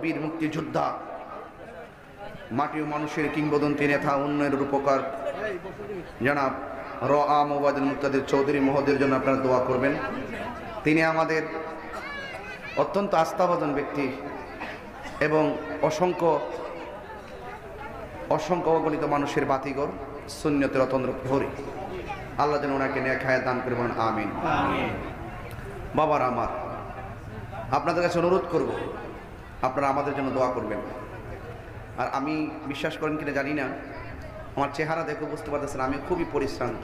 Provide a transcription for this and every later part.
বীর মুক্তিযোদ্ধা, মাটি ও মানুষের কিংবদন্তি নেতা, উন্নয়নের রূপকার জনাব মোবাইদুল মুক্তাদির চৌধুরী মহোদয়ের জন্য আপনারা দোয়া করবেন। তিনি আমাদের অত্যন্ত আস্থাভাজন ব্যক্তি এবং অসংখ্য অগণিত মানুষের বাতিঘর, সুন্নতের অতন্ত্র প্রহরী। আল্লাহ যেন ওনাকে নেক হায়াত দান করবেন, আমিন। বাবার আমার, আপনাদের কাছে অনুরোধ করব, আপনারা আমাদের জন্য দোয়া করবেন। আর আমি বিশ্বাস করেন কিনা জানি না, আমার চেহারা দেখে বুঝতে পারতেছেন আমি খুবই পরিশ্রান্ত।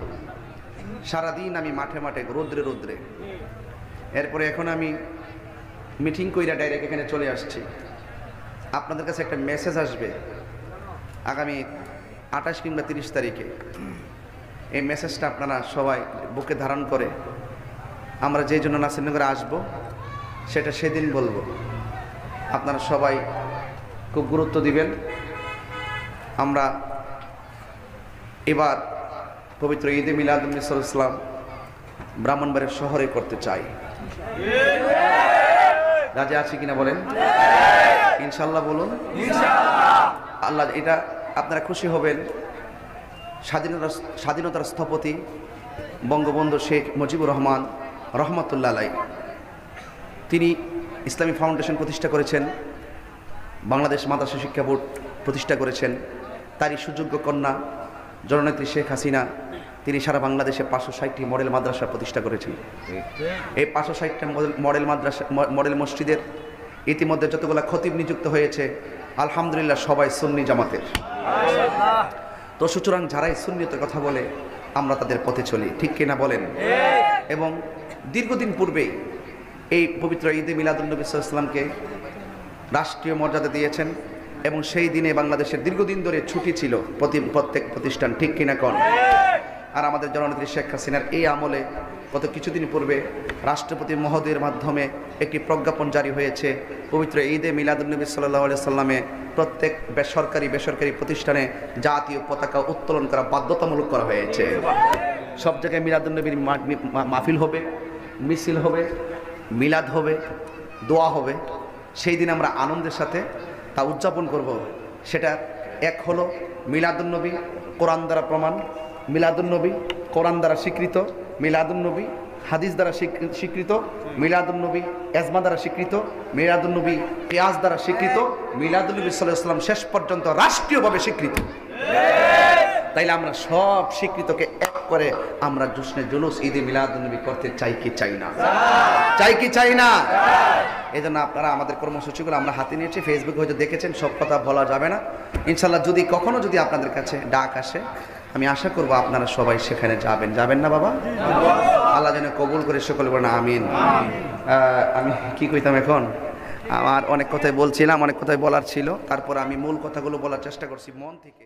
সারাদিন আমি মাঠে মাঠে রৌদ্রে, এরপরে এখন আমি মিটিং কইরা ডাইরেক্ট এখানে চলে আসছি। আপনাদের কাছে একটা মেসেজ আসবে আগামী 28 কিংবা 30 তারিখে। এই মেসেজটা আপনারা সবাই বুকে ধারণ করে আমরা যেই জন্য নাসিরনগরে আসব সেটা সেদিন বলবো। আপনারা সবাই খুব গুরুত্ব দিবেন। আমরা এবার পবিত্র ঈদে মিলাদুন্নবী সাল্লাল্লাহু আলাইহি ওয়াসাল্লাম ব্রাহ্মণবাড়িয়া শহরে করতে চাই। রাজি আছি কিনা বলেন? ইনশাআল্লাহ বলুন। আল্লাহ, এটা আপনারা খুশি হবেন। স্বাধীনতার স্থপতি বঙ্গবন্ধু শেখ মুজিবুর রহমান রহমতুল্লাহ আলাইহি, তিনি ইসলামী ফাউন্ডেশন প্রতিষ্ঠা করেছেন, বাংলাদেশ মাদ্রাসা শিক্ষা বোর্ড প্রতিষ্ঠা করেছেন। তারই সুযোগ্য কন্যা জননেত্রী শেখ হাসিনা, তিনি সারা বাংলাদেশে 560টি মডেল মাদ্রাসা প্রতিষ্ঠা করেছেন। এই 560টা মডেল মসজিদের ইতিমধ্যে যতগুলো খতিব নিযুক্ত হয়েছে আলহামদুলিল্লাহ সবাই সুন্নি জামাতের। তো সুতরাং যারাই সুন্নিয়তের কথা বলে আমরা তাদের পথে চলি, ঠিক কিনা বলেন? এবং দীর্ঘদিন পূর্বেই এই পবিত্র ঈদে মিলাদুন্নবী সাল্লাল্লাহু আলাইহি ওয়াসাল্লামকে রাষ্ট্রীয় মর্যাদা দিয়েছেন এবং সেই দিনে বাংলাদেশের দীর্ঘদিন ধরে ছুটি ছিল প্রত্যেক প্রতিষ্ঠান, ঠিক কিনা কোন? আর আমাদের জননেত্রী শেখ হাসিনার এই আমলে গত কিছুদিন পূর্বে রাষ্ট্রপতি মহোদয়ের মাধ্যমে একটি প্রজ্ঞাপন জারি হয়েছে। পবিত্র ঈদে মিলাদুন্নবী সাল্লাল্লাহু আলাইহি ওয়াসাল্লামে প্রত্যেক বেসরকারি প্রতিষ্ঠানে জাতীয় পতাকা উত্তোলন করা বাধ্যতামূলক করা হয়েছে। সব জায়গায় মিলাদুন্নবীর মাহফিল হবে, মিছিল হবে, মিলাদ হবে, দোয়া হবে। সেই দিন আমরা আনন্দের সাথে তা উদযাপন করব। সেটা এক হলো মিলাদুন্নবী কোরআন দ্বারা প্রমাণ, মিলাদুন্নবী কোরআন দ্বারা স্বীকৃত, মিলাদুন্নবী হাদিস দ্বারা স্বীকৃত, মিলাদুন্নবী এজমা দ্বারা স্বীকৃত, মিলাদুন্নবী কিয়াস দ্বারা স্বীকৃত, মিলাদুন্নবী সাল্লাল্লাহু আলাইহি ওয়াসাল্লাম শেষ পর্যন্ত রাষ্ট্রীয়ভাবে স্বীকৃত। তাইলে আমরা সব স্বীকৃতকে এক করে আমরা জুসনে জুলুস ঈদে মিলাদুন্নবী করতে চাই কি চাই না? চাই কি চাই না? এই জন্য আপনারা আমাদের কর্মসূচিগুলো আমরা হাতে নিয়েছি, ফেসবুকে হয়তো দেখেছেন, সব কথা বলা যাবে না। ইনশাল্লাহ যদি কখনো আপনাদের কাছে ডাক আসে, আমি আশা করব আপনারা সবাই সেখানে যাবেন না বাবা? আল্লাহ যেন কবুল করে সকলে বলেন আমিন। আমি কি কইতাম এখন? আমার অনেক কথাই বলছিলাম, অনেক কথাই বলার ছিল, তারপর আমি মূল কথাগুলো বলার চেষ্টা করছি মন থেকে।